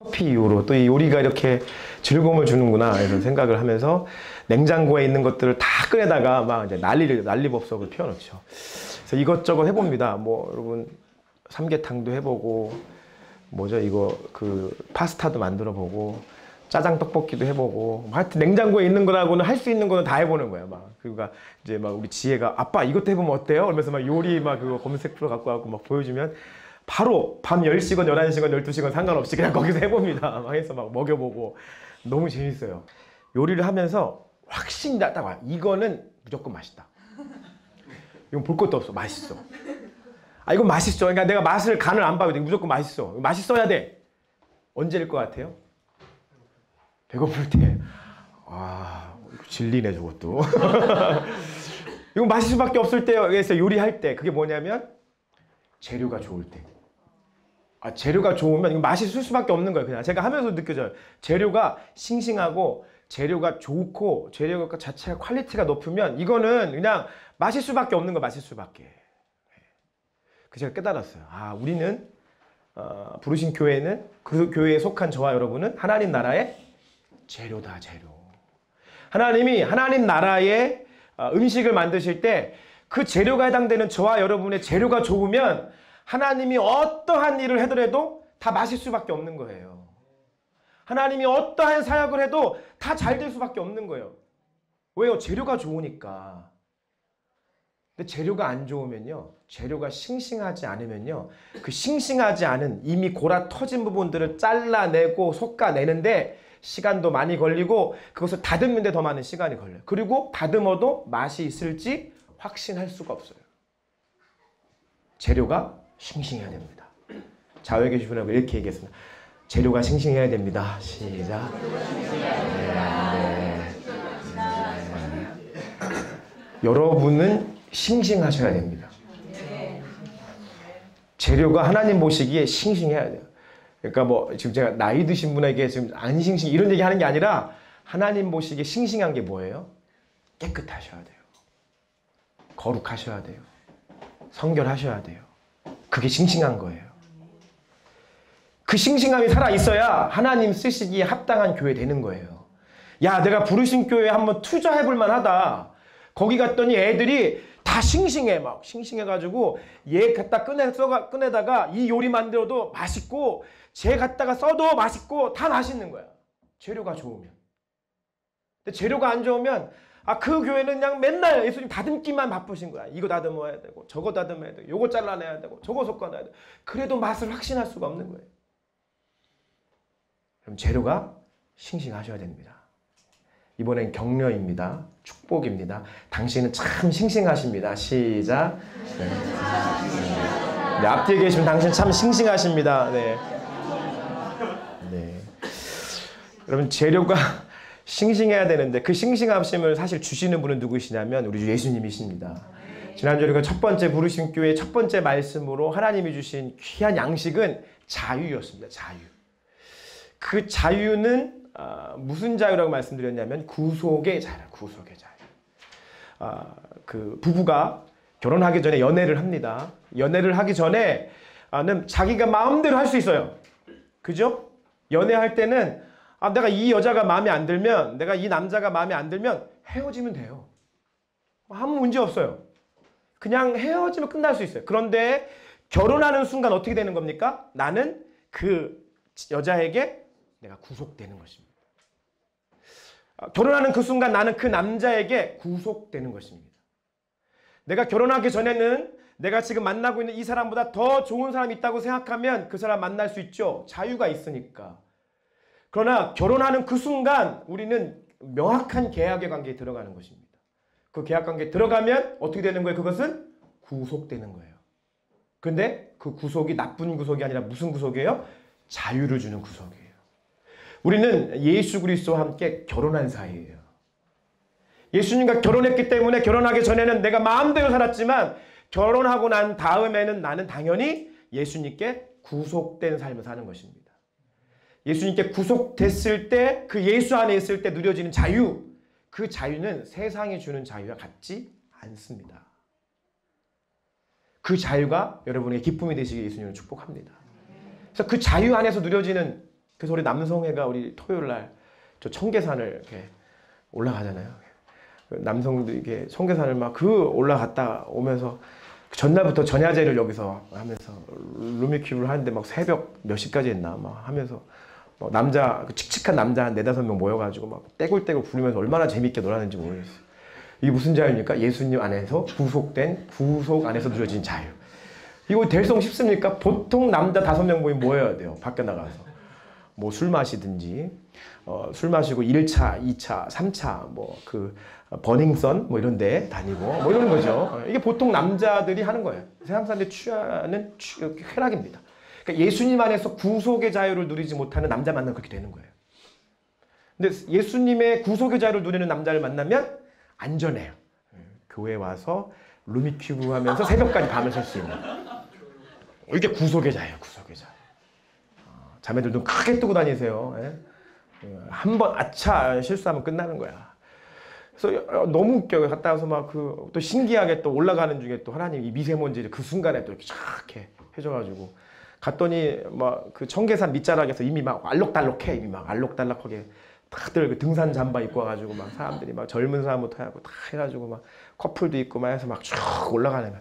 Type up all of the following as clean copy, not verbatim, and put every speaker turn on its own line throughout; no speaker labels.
커피 이후로 또 이 요리가 이렇게 즐거움을 주는구나 이런 생각을 하면서 냉장고에 있는 것들을 다 꺼내다가 막 이제 난리법석을 피워놓죠. 그래서 이것저것 해봅니다. 뭐 여러분 삼계탕도 해보고 뭐죠 이거 그 파스타도 만들어보고 짜장 떡볶이도 해보고 하여튼 냉장고에 있는 거라고는 할 수 있는 거는 다 해보는 거예요. 막 그러니까 이제 막 우리 지혜가 아빠 이것도 해보면 어때요? 그러면서 막 요리 막 그거 검색 프로 갖고 와서 막 보여주면 바로 밤 10시건 11시건 12시건 상관없이 그냥 거기서 해봅니다. 막 해서 막 먹여보고 너무 재밌어요. 요리를 하면서 확신이 딱 와요. 이거는 무조건 맛있다. 이건 볼 것도 없어. 맛있어. 아 이건 맛있어. 그러니까 내가 맛을 간을 안 봐도 돼. 무조건 맛있어. 맛있어야 돼. 언제일 것 같아요? 배고플 때. 아 질리네 저것도. 이건 맛있을 수밖에 없을 때요. 그래서 요리할 때 그게 뭐냐면 재료가 좋을 때. 아, 재료가 좋으면 이거 맛있을 수밖에 없는 거예요. 그냥 제가 하면서 느껴져요. 재료가 싱싱하고 재료가 좋고 재료가 자체가 퀄리티가 높으면 이거는 그냥 마실 수밖에 없는 거 마실 수밖에. 그 제가 깨달았어요. 아 우리는 부르신 교회는 그 교회에 속한 저와 여러분은 하나님 나라의 재료다 재료. 하나님이 하나님 나라의 음식을 만드실 때 그 재료가 해당되는 저와 여러분의 재료가 좋으면 하나님이 어떠한 일을 하더라도 다 마실 수밖에 없는 거예요. 하나님이 어떠한 사역을 해도 다 잘 될 수밖에 없는 거예요. 왜요? 재료가 좋으니까. 근데 재료가 안 좋으면요. 재료가 싱싱하지 않으면요. 그 싱싱하지 않은 이미 골아 터진 부분들을 잘라내고 솎아내는데 시간도 많이 걸리고 그것을 다듬는데 더 많은 시간이 걸려요. 그리고 다듬어도 맛이 있을지 확신할 수가 없어요. 재료가 싱싱해야 됩니다. 좌우에게 주분하고 이렇게 얘기했습니다. 재료가 싱싱해야 됩니다. 시작. 네. 여러분은 싱싱하셔야 됩니다. 재료가 하나님 보시기에 싱싱해야 돼요. 그러니까 뭐 지금 제가 나이 드신 분에게 지금 안 싱싱 이런 얘기 하는 게 아니라 하나님 보시기에 싱싱한 게 뭐예요? 깨끗하셔야 돼요. 거룩하셔야 돼요. 성결하셔야 돼요. 그게 싱싱한 거예요. 그 싱싱함이 살아있어야 하나님 쓰시기에 합당한 교회 되는 거예요. 야 내가 부르신 교회에 한번 투자해볼 만하다. 거기 갔더니 애들이 다 싱싱해. 막 싱싱해가지고 얘 갖다 꺼내다가 이 요리 만들어도 맛있고 쟤 갖다가 써도 맛있고 다 맛있는 거야. 재료가 좋으면. 근데 재료가 안 좋으면 그 교회는 그냥 맨날 예수님 다듬기만 바쁘신 거야. 이거 다듬어야 되고 저거 다듬어야 되고 요거 잘라내야 되고 저거 섞어놔야 되고 그래도 맛을 확신할 수가 없는 거예요. 그럼 재료가 싱싱하셔야 됩니다. 이번엔 격려입니다. 축복입니다. 당신은 참 싱싱하십니다. 시작. 네. 네, 앞뒤에 계시면 당신 참 싱싱하십니다. 네. 네. 여러분 재료가 싱싱해야 되는데 그 싱싱하심을 사실 주시는 분은 누구시냐면 우리 주 예수님이십니다. 지난주 우리가 첫 번째 부르심 교회 첫 번째 말씀으로 하나님이 주신 귀한 양식은 자유였습니다. 자유. 그 자유는 무슨 자유라고 말씀드렸냐면 구속의 자유라. 구속의 자유. 그 부부가 결혼하기 전에 연애를 합니다. 연애를 하기 전에는 자기가 마음대로 할 수 있어요. 그죠? 연애할 때는 내가 이 여자가 마음에 안 들면 내가 이 남자가 마음에 안 들면 헤어지면 돼요. 아무 문제 없어요. 그냥 헤어지면 끝날 수 있어요. 그런데 결혼하는 순간 어떻게 되는 겁니까? 나는 그 여자에게 내가 구속되는 것입니다. 결혼하는 그 순간 나는 그 남자에게 구속되는 것입니다. 내가 결혼하기 전에는 내가 지금 만나고 있는 이 사람보다 더 좋은 사람이 있다고 생각하면 그 사람 만날 수 있죠. 자유가 있으니까. 그러나 결혼하는 그 순간 우리는 명확한 계약의 관계에 들어가는 것입니다. 그 계약 관계에 들어가면 어떻게 되는 거예요? 그것은 구속되는 거예요. 그런데 그 구속이 나쁜 구속이 아니라 무슨 구속이에요? 자유를 주는 구속이에요. 우리는 예수 그리스도와 함께 결혼한 사이예요. 예수님과 결혼했기 때문에 결혼하기 전에는 내가 마음대로 살았지만 결혼하고 난 다음에는 나는 당연히 예수님께 구속된 삶을 사는 것입니다. 예수님께 구속됐을 때 그 예수 안에 있을 때 누려지는 자유, 그 자유는 세상이 주는 자유와 같지 않습니다. 그 자유가 여러분에게 기쁨이 되시길 예수님을 축복합니다. 그래서 그 자유 안에서 누려지는 그래서 우리 남성회가 우리 토요일 날 저 청계산을 이렇게 올라가잖아요. 남성들 이게 청계산을 막 그 올라갔다 오면서 전날부터 전야제를 여기서 하면서 루미큐브를 하는데 막 새벽 몇 시까지 했나 막 하면서 남자 칙칙한 남자 한 4-5명 모여가지고 막 떼굴떼굴 부르면서 얼마나 재밌게 놀았는지 모르겠어요. 이게 무슨 자유입니까? 예수님 안에서 구속된 구속 안에서 누려진 자유. 이거 될성 쉽습니까? 보통 남자 5명 모이면 뭐 해야 돼요? 밖에 나가서 뭐 술 마시든지 술 마시고 1차, 2차, 3차 뭐 그 버닝썬 뭐 이런 데 다니고 뭐 이런 거죠. 이게 보통 남자들이 하는 거예요. 세상 사람들이 취하는 쾌락입니다. 그러니까 예수님 안에서 구속의 자유를 누리지 못하는 남자 만나면 그렇게 되는 거예요. 근데 예수님의 구속의 자유를 누리는 남자를 만나면 안전해요. 교회 와서 루미큐브 하면서 새벽까지 밤을 설 수 있는. 이게 구속의 자유예요. 구속의 자유. 자매들도 크게 뜨고 다니세요. 한 번 아차 실수하면 끝나는 거야. 그래서 너무 웃겨요. 갔다 와서 막 또 신기하게 또 올라가는 중에 또 하나님이 미세먼지를 그 순간에 또 이렇게 쫙 해줘가지고 갔더니 막 그 청계산 밑자락에서 이미 막 알록달록해. 이미 막 알록달록하게 다들 그 등산 잠바 입고 와가지고 막 사람들이 막 젊은 사람부터 하고 다 해가지고 막 커플도 있고 막 해서 막 쭉 올라가는 거야.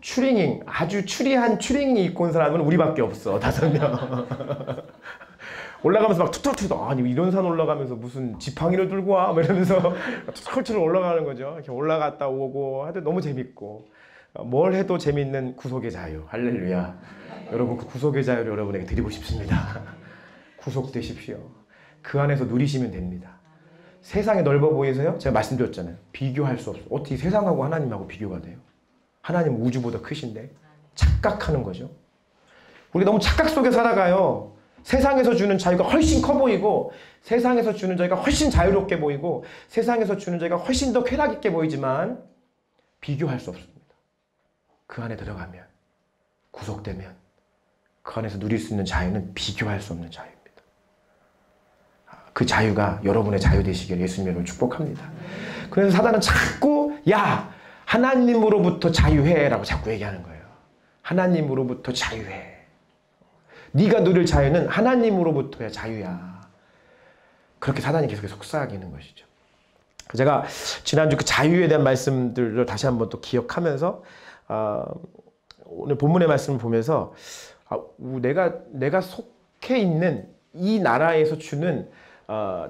추리닝, 아주 추리한 추리닝 입고 온 사람은 우리밖에 없어. 5명. 올라가면서 막 투덜투덜 아니 이런 산 올라가면서 무슨 지팡이를 들고 와? 막 이러면서 투덜투덜 올라가는 거죠. 이렇게 올라갔다 오고 하여튼 너무 재밌고 뭘 해도 재밌는 구속의 자유. 할렐루야. 여러분 그 구속의 자유를 여러분에게 드리고 싶습니다. 구속되십시오. 그 안에서 누리시면 됩니다. 세상이 넓어 보이세요? 제가 말씀드렸잖아요. 비교할 수 없어요. 어떻게 세상하고 하나님하고 비교가 돼요? 하나님 우주보다 크신데 착각하는 거죠. 우리 너무 착각 속에 살아가요. 세상에서 주는 자유가 훨씬 커 보이고 세상에서 주는 자유가 훨씬 자유롭게 보이고 세상에서 주는 자유가 훨씬 더 쾌락 있게 보이지만 비교할 수 없습니다. 그 안에 들어가면 구속되면 그 안에서 누릴 수 있는 자유는 비교할 수 없는 자유입니다. 그 자유가 여러분의 자유 되시길 예수님으로 축복합니다. 그래서 사단은 자꾸 야 하나님으로부터 자유해라고 자꾸 얘기하는 거예요. 하나님으로부터 자유해. 네가 누릴 자유는 하나님으로부터의 자유야. 그렇게 사단이 계속해서 속삭이는 것이죠. 제가 지난주 그 자유에 대한 말씀들을 다시 한번 또 기억하면서 오늘 본문의 말씀을 보면서 내가 속해 있는 이 나라에서 주는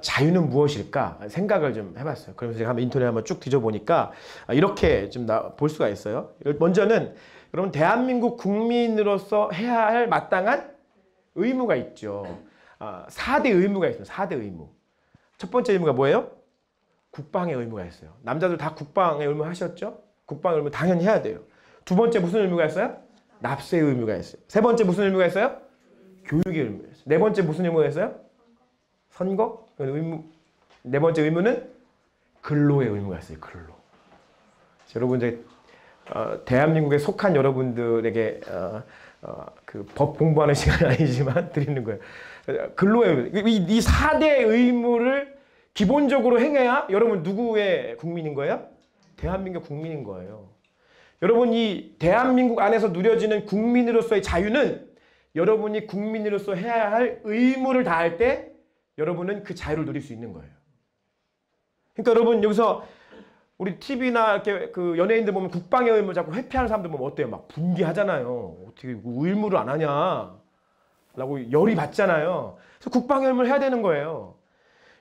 자유는 무엇일까 생각을 좀 해봤어요. 그러면서 제가 한번 인터넷 한번 쭉 뒤져보니까 이렇게 좀 볼 수가 있어요. 먼저는 여러분 대한민국 국민으로서 해야 할 마땅한 의무가 있죠. 4대 의무가 있어요. 4대 의무. 첫 번째 의무가 뭐예요? 국방의 의무가 있어요. 남자들 다 국방의 의무 하셨죠? 국방의 의무 당연히 해야 돼요. 두 번째 무슨 의무가 있어요? 납세의 의무가 있어요. 세 번째 무슨 의무가 있어요? 교육의 의무가 있어요. 네 번째 무슨 의무가 있어요? 선거? 의무. 네 번째 의무는 근로의 의무가 있어요. 근로. 여러분 이제 대한민국에 속한 여러분들에게 그 법 공부하는 시간은 아니지만 드리는 거예요. 근로의 의무. 이 4대 의무를 기본적으로 행해야 여러분 누구의 국민인 거예요? 대한민국 국민인 거예요. 여러분 이 대한민국 안에서 누려지는 국민으로서의 자유는 여러분이 국민으로서 해야 할 의무를 다할 때 여러분은 그 자유를 누릴 수 있는 거예요. 그러니까 여러분 여기서 우리 TV나 이렇게 그 연예인들 보면 국방의 의무 자꾸 회피하는 사람들 보면 어때요? 막 분개하잖아요. 어떻게 의무를 안 하냐? 라고 열이 받잖아요. 그래서 국방의 의무를 해야 되는 거예요.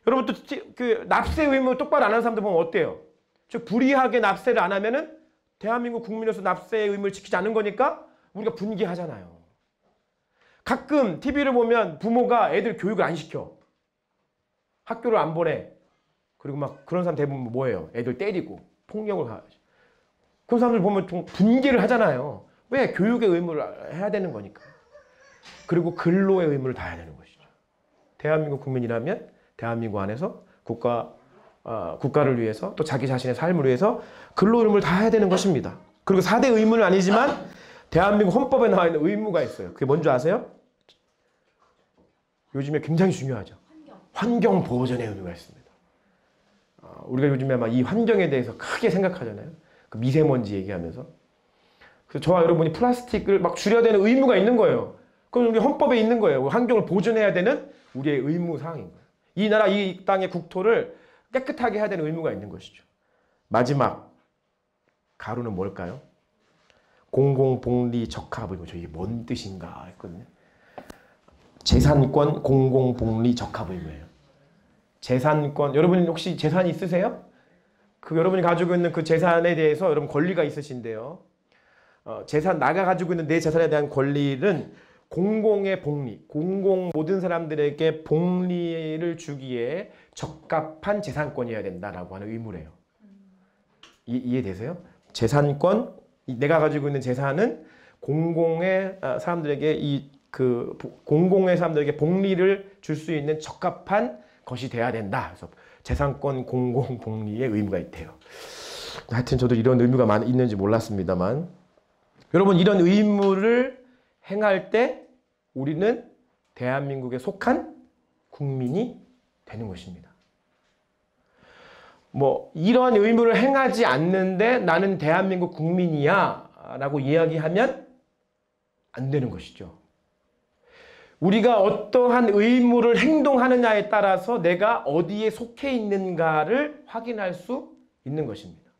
여러분 또 그 납세 의무 똑바로 안 하는 사람들 보면 어때요? 즉 불이하게 납세를 안 하면은 대한민국 국민으로서 납세의 의무를 지키지 않은 거니까 우리가 분개하잖아요. 가끔 TV를 보면 부모가 애들 교육을 안 시켜. 학교를 안 보내. 그리고 막 그런 사람 대부분 뭐예요? 애들 때리고 폭력을 가하죠. 그런 사람들 보면 좀 분개를 하잖아요. 왜? 교육의 의무를 해야 되는 거니까. 그리고 근로의 의무를 다해야 되는 것이죠. 대한민국 국민이라면 대한민국 안에서 국가를 위해서 또 자기 자신의 삶을 위해서 근로 의무를 다해야 되는 것입니다. 그리고 4대 의무는 아니지만 대한민국 헌법에 나와 있는 의무가 있어요. 그게 뭔지 아세요? 요즘에 굉장히 중요하죠. 환경 보호전의 의무가 있습니다. 우리가 요즘에 아마 이 환경에 대해서 크게 생각하잖아요. 그 미세먼지 얘기하면서. 그래서 저와 여러분이 플라스틱을 막 줄여야 되는 의무가 있는 거예요. 그건 우리 헌법에 있는 거예요. 환경을 보존해야 되는 우리의 의무 사항인 거예요. 이 나라 이 땅의 국토를 깨끗하게 해야 되는 의무가 있는 것이죠. 마지막 가루는 뭘까요? 공공복리 적합의무. 이게 뭔 뜻인가 했거든요. 재산권 공공복리 적합의무예요. 재산권, 여러분 혹시 재산이 있으세요? 그 여러분이 가지고 있는 그 재산에 대해서 여러분 권리가 있으신데요. 재산, 나가 가지고 있는 내 재산에 대한 권리는 공공의 복리, 공공 모든 사람들에게 복리를 주기에 적합한 재산권이어야 된다라고 하는 의무래요. 이해되세요? 재산권, 내가 가지고 있는 재산은 공공의 사람들에게 공공의 사람들에게 복리를 줄 수 있는 적합한 것이 돼야 된다. 그래서 재산권 공공 복리의 의무가 있대요. 하여튼 저도 이런 의무가 있는지 몰랐습니다만, 여러분 이런 의무를 행할 때 우리는 대한민국에 속한 국민이 되는 것입니다. 뭐 이러한 의무를 행하지 않는데 나는 대한민국 국민이야 라고 이야기하면 안 되는 것이죠. 우리가 어떠한 의무를 행동하느냐에 따라서 내가 어디에 속해 있는가를 확인할 수 있는 것입니다.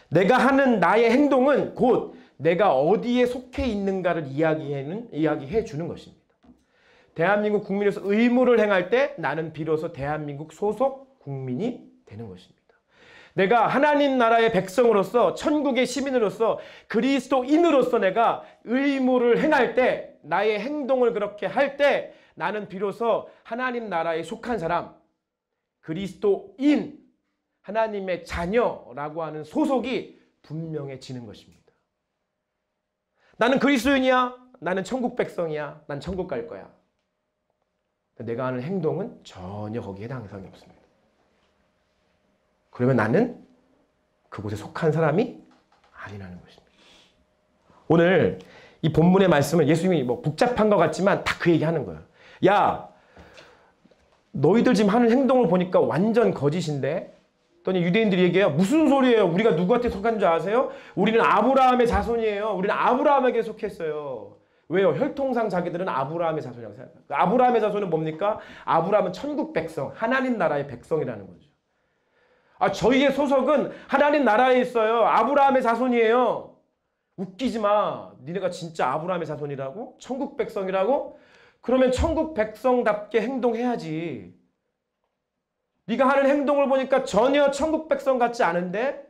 내가 하는 나의 행동은 곧 내가 어디에 속해 있는가를 이야기해 주는 것입니다. 대한민국 국민으로서 의무를 행할 때 나는 비로소 대한민국 소속 국민이 되는 것입니다. 내가 하나님 나라의 백성으로서 천국의 시민으로서 그리스도인으로서 내가 의무를 행할 때 나의 행동을 그렇게 할 때 나는 비로소 하나님 나라에 속한 사람, 그리스도인, 하나님의 자녀라고 하는 소속이 분명해지는 것입니다. 나는 그리스도인이야. 나는 천국 백성이야. 난 천국 갈 거야. 내가 하는 행동은 전혀 거기에 해당하는 사항이 없습니다. 그러면 나는 그곳에 속한 사람이 아니라는 것입니다. 오늘 이 본문의 말씀은 예수님이 뭐 복잡한 것 같지만 다 그 얘기 하는 거예요. 야, 너희들 지금 하는 행동을 보니까 완전 거짓인데? 또는 유대인들이 얘기해요. 무슨 소리예요? 우리가 누구한테 속한 줄 아세요? 우리는 아브라함의 자손이에요. 우리는 아브라함에게 속했어요. 왜요? 혈통상 자기들은 아브라함의 자손이라고 생각해요. 아브라함의 자손은 뭡니까? 아브라함은 천국 백성, 하나님 나라의 백성이라는 거죠. 저희의 소속은 하나님 나라에 있어요. 아브라함의 자손이에요. 웃기지 마. 니네가 진짜 아브라함의 자손이라고? 천국 백성이라고? 그러면 천국 백성답게 행동해야지. 네가 하는 행동을 보니까 전혀 천국 백성 같지 않은데?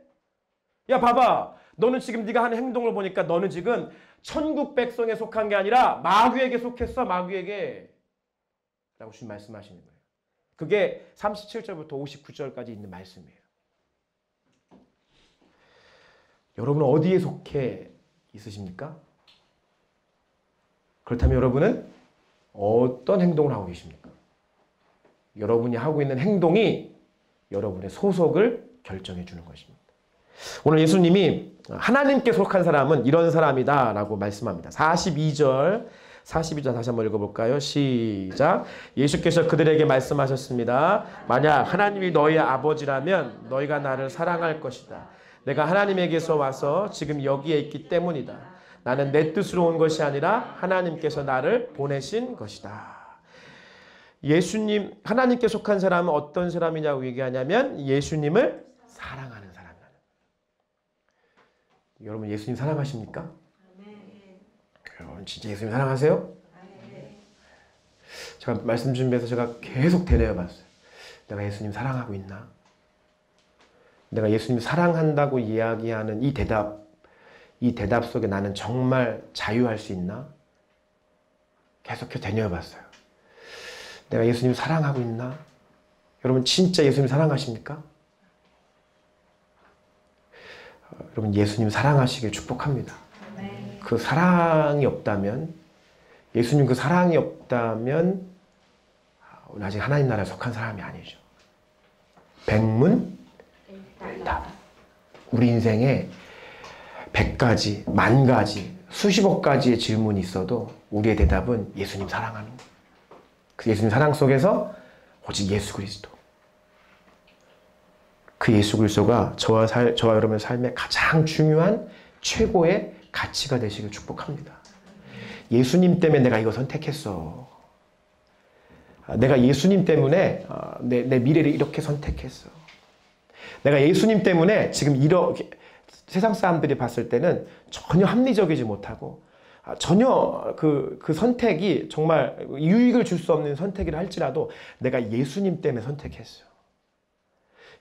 야, 봐봐. 너는 지금 네가 하는 행동을 보니까 너는 지금 천국 백성에 속한 게 아니라 마귀에게 속했어. 마귀에게. 라고 주님 말씀하시는 거예요. 그게 37절부터 59절까지 있는 말씀이에요. 여러분은 어디에 속해 있으십니까? 그렇다면 여러분은 어떤 행동을 하고 계십니까? 여러분이 하고 있는 행동이 여러분의 소속을 결정해 주는 것입니다. 오늘 예수님이 하나님께 속한 사람은 이런 사람이다 라고 말씀합니다. 42절 다시 한번 읽어볼까요? 시작. 예수께서 그들에게 말씀하셨습니다. 만약 하나님이 너희의 아버지라면 너희가 나를 사랑할 것이다. 내가 하나님에게서 와서 지금 여기에 있기 때문이다. 나는 내 뜻으로 온 것이 아니라 하나님께서 나를 보내신 것이다. 예수님, 하나님께 속한 사람은 어떤 사람이냐고 얘기하냐면 예수님을 사랑하는 사람이라는 거예요. 여러분 예수님 사랑하십니까? 여러분 진짜 예수님 사랑하세요? 제가 말씀 준비해서 제가 계속 되뇌어 봤어요. 내가 예수님 사랑하고 있나? 내가 예수님 사랑한다고 이야기하는 이 대답 속에 나는 정말 자유할 수 있나? 계속해서 되뇌어 봤어요. 내가 예수님 사랑하고 있나? 여러분 진짜 예수님 사랑하십니까? 여러분 예수님 사랑하시길 축복합니다. 그 사랑이 없다면, 예수님 그 사랑이 없다면 아직 하나님 나라에 속한 사람이 아니죠. 백문일답. 우리 인생에 100가지, 10,000가지, 수십억 가지의 질문이 있어도 우리의 대답은 예수님 사랑하는 거예요. 그 예수님 사랑 속에서 오직 예수 그리스도. 그 예수 그리스도가 저와 여러분의 삶의 가장 중요한 최고의 가치가 되시길 축복합니다. 예수님 때문에 내가 이거 선택했어. 내가 예수님 때문에 내 미래를 이렇게 선택했어. 내가 예수님 때문에 지금 이렇게 세상 사람들이 봤을 때는 전혀 합리적이지 못하고 전혀 그 선택이 정말 유익을 줄 수 없는 선택이라 할지라도 내가 예수님 때문에 선택했어.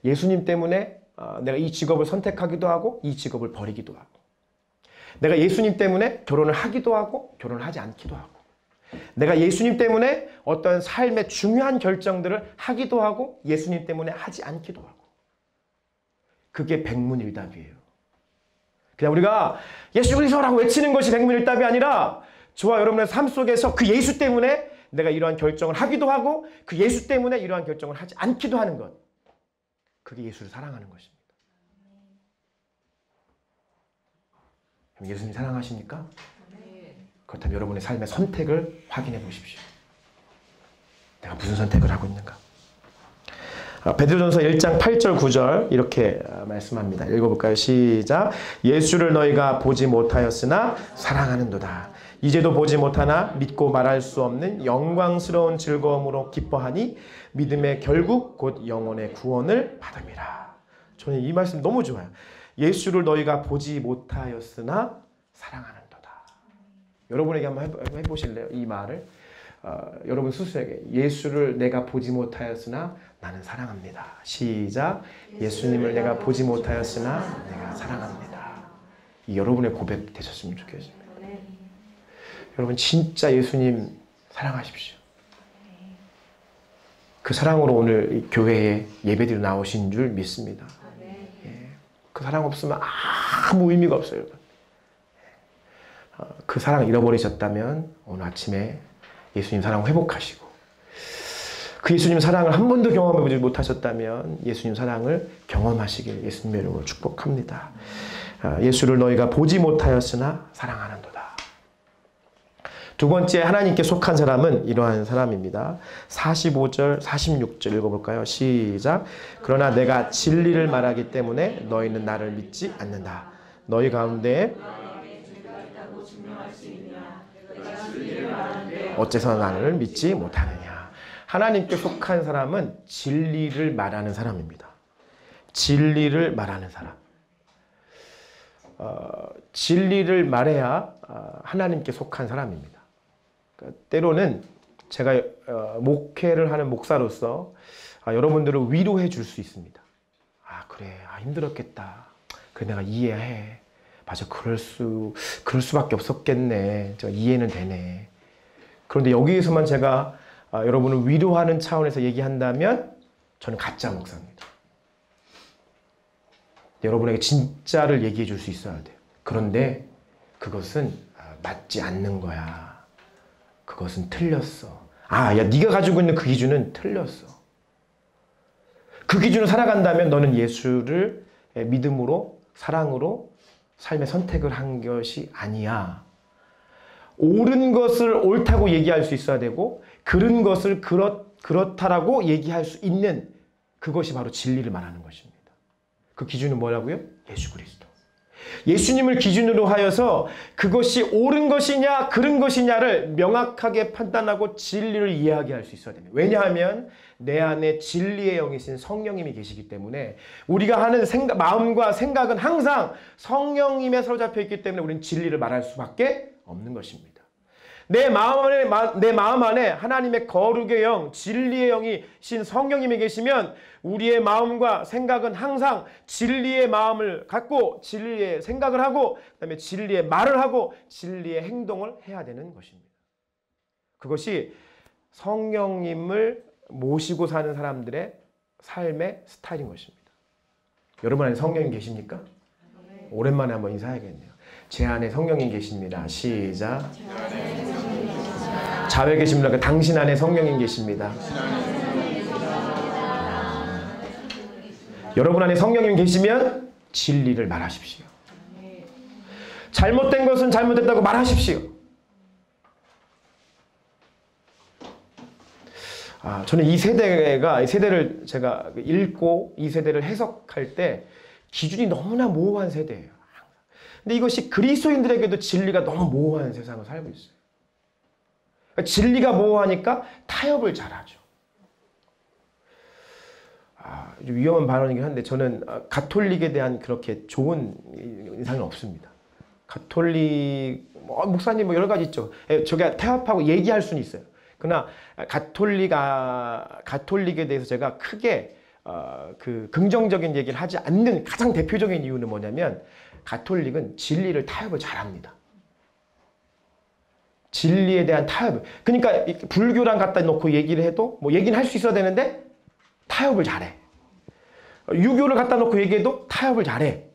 예수님 때문에 내가 이 직업을 선택하기도 하고 이 직업을 버리기도 하고, 내가 예수님 때문에 결혼을 하기도 하고 결혼을 하지 않기도 하고, 내가 예수님 때문에 어떤 삶의 중요한 결정들을 하기도 하고 예수님 때문에 하지 않기도 하고. 그게 백문일답이에요. 그냥 우리가 예수 그리스도라고 외치는 것이 백문일답이 아니라 저와 여러분의 삶 속에서 그 예수 때문에 내가 이러한 결정을 하기도 하고 그 예수 때문에 이러한 결정을 하지 않기도 하는 것. 그게 예수를 사랑하는 것입니다. 그럼 예수님 사랑하십니까? 그렇다면 여러분의 삶의 선택을 확인해 보십시오. 내가 무슨 선택을 하고 있는가? 베드로전서 1장 8절 9절 이렇게 말씀합니다. 읽어볼까요? 시작. 예수를 너희가 보지 못하였으나 사랑하는도다. 이제도 보지 못하나 믿고 말할 수 없는 영광스러운 즐거움으로 기뻐하니 믿음의 결국 곧 영혼의 구원을 받음이라. 저는 이 말씀 너무 좋아요. 예수를 너희가 보지 못하였으나 사랑하는도다. 여러분에게 한번 해보실래요? 이 말을. 여러분 스스로에게 예수를 내가 보지 못하였으나 나는 사랑합니다. 시작. 예수님을 내가 보지 못하였으나 내가 사랑합니다. 이 여러분의 고백 되셨으면 좋겠습니다. 여러분 진짜 예수님 사랑하십시오. 그 사랑으로 오늘 이 교회에 예배드려 나오신 줄 믿습니다. 예. 그 사랑 없으면 아무 의미가 없어요. 여러분. 그 사랑 잃어버리셨다면 오늘 아침에 예수님 사랑 회복하시고, 그 예수님 사랑을 한 번도 경험해보지 못하셨다면 예수님 사랑을 경험하시길 예수님의 이름으로 축복합니다. 예수를 너희가 보지 못하였으나 사랑하는도다. 두 번째, 하나님께 속한 사람은 이러한 사람입니다. 45절, 46절 읽어볼까요? 시작. 그러나 내가 진리를 말하기 때문에 너희는 나를 믿지 않는다. 너희 가운데 어째서 나를 믿지 못하느냐. 하나님께 속한 사람은 진리를 말하는 사람입니다. 진리를 말하는 사람. 진리를 말해야 하나님께 속한 사람입니다. 그러니까 때로는 제가 목회를 하는 목사로서 여러분들을 위로해 줄 수 있습니다. 그래, 힘들었겠다. 그래, 내가 이해해. 맞아, 그럴 수밖에 없었겠네. 저 이해는 되네. 그런데 여기에서만 제가 여러분을 위로하는 차원에서 얘기한다면 저는 가짜 목사입니다. 여러분에게 진짜를 얘기해 줄 수 있어야 돼요. 그런데 그것은 맞지 않는 거야. 그것은 틀렸어. 야, 네가 가지고 있는 그 기준은 틀렸어. 그 기준을 살아간다면 너는 예수를 믿음으로, 사랑으로 삶의 선택을 한 것이 아니야. 옳은 것을 옳다고 얘기할 수 있어야 되고, 그른 것을 그렇다라고 얘기할 수 있는 그것이 바로 진리를 말하는 것입니다. 그 기준은 뭐라고요? 예수 그리스도. 예수님을 기준으로 하여서 그것이 옳은 것이냐 그른 것이냐를 명확하게 판단하고 진리를 이해하게 할 수 있어야 됩니다. 왜냐하면 내 안에 진리의 영이신 성령님이 계시기 때문에 우리가 하는 마음과 생각은 항상 성령님에 사로잡혀 있기 때문에 우리는 진리를 말할 수밖에 없는 것입니다. 내 마음 안에 하나님의 거룩의 영, 진리의 영이신 성령님이 계시면 우리의 마음과 생각은 항상 진리의 마음을 갖고 진리의 생각을 하고 그다음에 진리의 말을 하고 진리의 행동을 해야 되는 것입니다. 그것이 성령님을 모시고 사는 사람들의 삶의 스타일인 것입니다. 여러분 안에 성령님 계십니까? 오랜만에 한번 인사해야겠네요. 제 안에 성령님 계십니다. 시작. 자외 계십니까? 당신 안에 성령님 계십니다. 여러분 안에 성령님 계시면 진리를 말하십시오. 잘못된 것은 잘못됐다고 말하십시오. 저는 이 세대를 제가 읽고 이 세대를 해석할 때 기준이 너무나 모호한 세대예요. 근데 이것이 그리스도인들에게도 진리가 너무 모호한 세상을 살고 있어요. 진리가 모호하니까 타협을 잘하죠. 좀 위험한 발언이긴 한데 저는 가톨릭에 대한 그렇게 좋은 인상은 없습니다. 가톨릭 목사님 뭐 여러 가지 있죠. 저게 타협하고 얘기할 수는 있어요. 그러나 가톨릭에 대해서 제가 크게 그 긍정적인 얘기를 하지 않는 가장 대표적인 이유는 뭐냐면 가톨릭은 진리를 타협을 잘합니다. 진리에 대한 타협을. 그러니까 불교랑 갖다 놓고 얘기를 해도 뭐 얘기는 할 수 있어야 되는데 타협을 잘해. 유교를 갖다 놓고 얘기해도 타협을 잘해.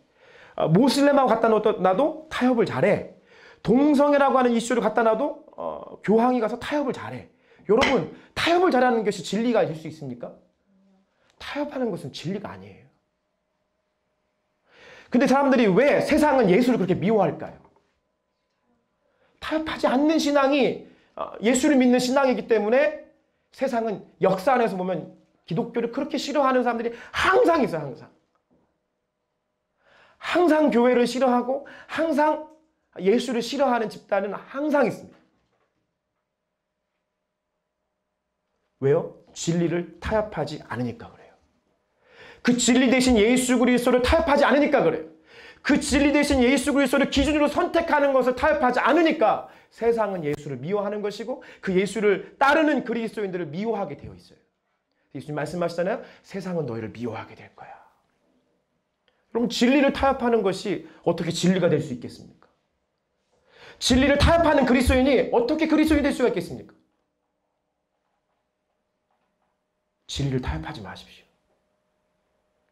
모슬렘하고 갖다 놔도 타협을 잘해. 동성애라고 하는 이슈를 갖다 놔도 교황이 가서 타협을 잘해. 여러분, 타협을 잘하는 것이 진리가 될 수 있습니까? 타협하는 것은 진리가 아니에요. 근데 사람들이 왜 세상은 예수를 그렇게 미워할까요? 타협하지 않는 신앙이 예수를 믿는 신앙이기 때문에 세상은 역사 안에서 보면 기독교를 그렇게 싫어하는 사람들이 항상 있어요. 항상. 항상 교회를 싫어하고 항상 예수를 싫어하는 집단은 항상 있습니다. 왜요? 진리를 타협하지 않으니까 그래요. 그 진리 대신 예수 그리스도를 타협하지 않으니까 그래요. 그 진리 대신 예수 그리스도를 기준으로 선택하는 것을 타협하지 않으니까 세상은 예수를 미워하는 것이고 그 예수를 따르는 그리스도인들을 미워하게 되어 있어요. 예수님 말씀하시잖아요. 세상은 너희를 미워하게 될 거야. 그럼 진리를 타협하는 것이 어떻게 진리가 될 수 있겠습니까? 진리를 타협하는 그리스도인이 어떻게 그리스도인이 될 수가 있겠습니까? 진리를 타협하지 마십시오.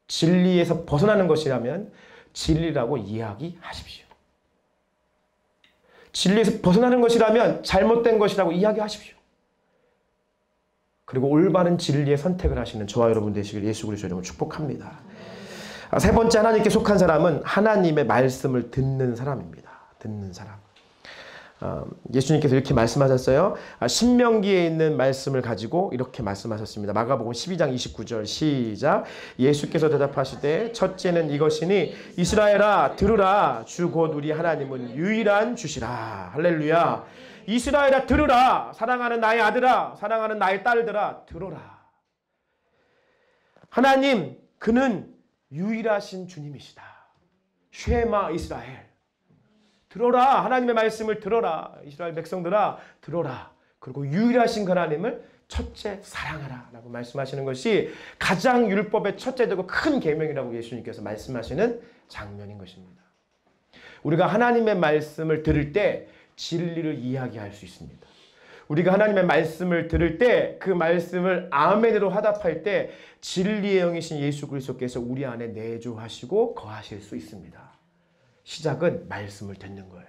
진리에서 벗어나는 것이라면 진리라고 이야기하십시오. 진리에서 벗어나는 것이라면 잘못된 것이라고 이야기하십시오. 그리고 올바른 진리의 선택을 하시는 저와 여러분 되시길 예수 그리스도의 이름으로 축복합니다. 세 번째 하나님께 속한 사람은 하나님의 말씀을 듣는 사람입니다. 듣는 사람. 예수님께서 이렇게 말씀하셨어요. 신명기에 있는 말씀을 가지고 이렇게 말씀하셨습니다. 마가복음 12장 29절 시작. 예수께서 대답하시되 첫째는 이것이니 이스라엘아 들으라 주 곧 우리 하나님은 유일한 주시라. 할렐루야. 이스라엘아 들으라. 사랑하는 나의 아들아, 사랑하는 나의 딸들아 들어라. 하나님 그는 유일하신 주님이시다. 쉐마 이스라엘. 들어라. 하나님의 말씀을 들어라. 이스라엘 백성들아 들어라. 그리고 유일하신 그 하나님을 첫째 사랑하라 라고 말씀하시는 것이 가장 율법의 첫째되고 큰 계명이라고 예수님께서 말씀하시는 장면인 것입니다. 우리가 하나님의 말씀을 들을 때 진리를 이야기할 수 있습니다. 우리가 하나님의 말씀을 들을 때 그 말씀을 아멘으로 화답할 때 진리의 영이신 예수 그리스도께서 우리 안에 내주하시고 거하실 수 있습니다. 시작은 말씀을 듣는 거예요.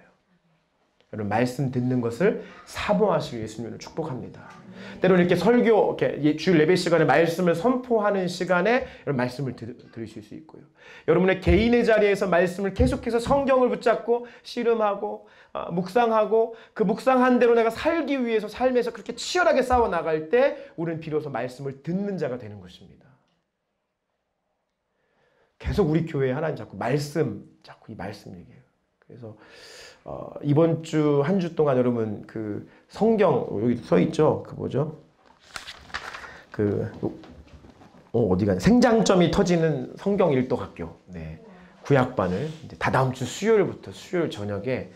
여러분 말씀 듣는 것을 사모하시길 예수님을 축복합니다. 때로는 이렇게 설교, 이렇게 주일 예배 시간에 말씀을 선포하는 시간에 여러분 말씀을 들으실 수 있고요. 여러분의 개인의 자리에서 말씀을 계속해서 성경을 붙잡고 씨름하고 묵상하고 그 묵상한 대로 내가 살기 위해서 삶에서 그렇게 치열하게 싸워 나갈 때 우리는 비로소 말씀을 듣는 자가 되는 것입니다. 계속 우리 교회에 하나님 자꾸 이 말씀 얘기해요. 그래서 이번 주 한 주 동안 여러분 그 성경 여기 써 있죠. 그 뭐죠? 어디가 생장점이 터지는 성경 일독학교. 네. 구약반을 이제 다다음 주 수요일부터 수요일 저녁에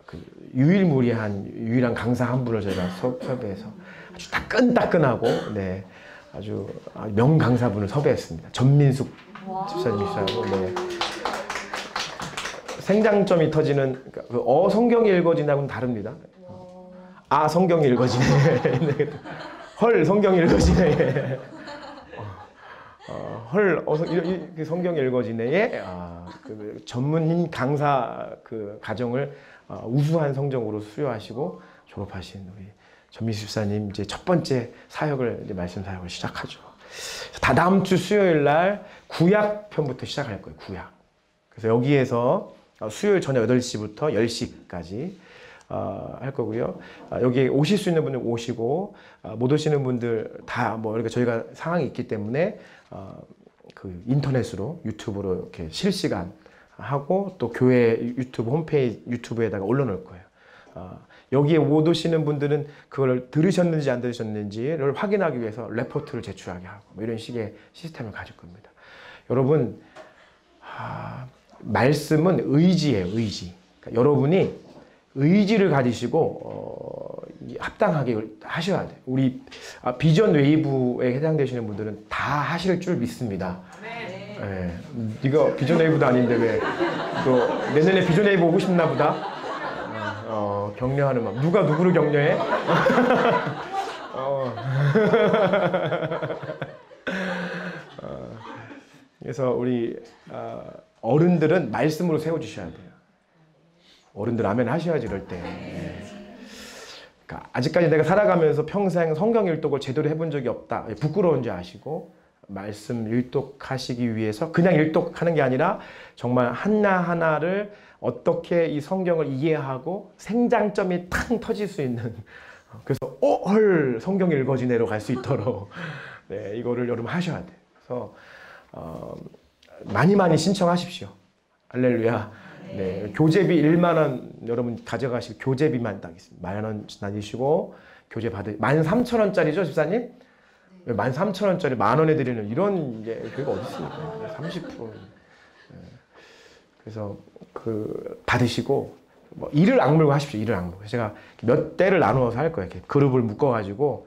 그 유일한 강사 한 분을 저희가 섭외해서 아주 따끈따끈하고 네. 아주 명강사분을 섭외했습니다. 전민숙 집사님이시라고. 네. 생장점이 터지는 성경이 읽어진다고는 다릅니다. 성경이 읽어지네. 헐 성경이 읽어지네. 그 성경이 읽어지네에 그 전문인 강사 그 과정을 우수한 성적으로 수료하시고 졸업하신 우리 전민수 집사님 이제 첫 번째 사역을 이제 말씀 사역을 시작하죠. 다다음 주 수요일 날 구약 편부터 시작할 거예요. 구약. 그래서 여기에서 수요일 저녁 8시부터 10시까지 할 거고요. 여기 오실 수 있는 분들 오시고 못 오시는 분들 다 뭐 이렇게 저희가 상황이 있기 때문에 그 인터넷으로 유튜브로 이렇게 실시간 하고 또 교회 유튜브 홈페이지 유튜브에다가 올려놓을 거예요. 여기에 못 오시는 분들은 그걸 들으셨는지 안 들으셨는지를 확인하기 위해서 레포트를 제출하게 하고 뭐 이런 식의 시스템을 가질 겁니다. 여러분, 말씀은 의지예요, 의지. 그러니까 여러분이 의지를 가지시고 합당하게 하셔야 돼요. 우리 비전 웨이브에 해당되시는 분들은 다 하실 줄 믿습니다. 네. 네가 비전 웨이브도 아닌데 왜 내년에 비전 웨이브 오고 싶나 보다. 격려하는 마음. 누가 누구를 격려해? 그래서 우리 어른들은 말씀으로 세워주셔야 돼요. 어른들 아멘 하셔야지 이럴 때. 그러니까 아직까지 내가 살아가면서 평생 성경 일독을 제대로 해본 적이 없다. 부끄러운지 아시고 말씀 일독하시기 위해서 그냥 일독하는 게 아니라 정말 하나하나를 어떻게 이 성경을 이해하고 생장점이 탕 터질 수 있는, 그래서 헐 성경이 읽어지네로 갈 수 있도록 네, 이거를 여러분 하셔야 돼요. 그래서 많이 신청하십시오. 할렐루야. 네, 교재비 1만 원 여러분 가져가시고 교재비만 딱 있습니다. 10,000원 다니시고 교재 13,000원짜리죠, 집사님? 13,000원짜리 10,000원에 드리는 이런 그게 어디 있습니까? 30%. 그래서 받으시고 이를 악물고 하십시오. 이를 악물고. 제가 몇 대를 나누어서 할 거예요. 이렇게 그룹을 묶어가지고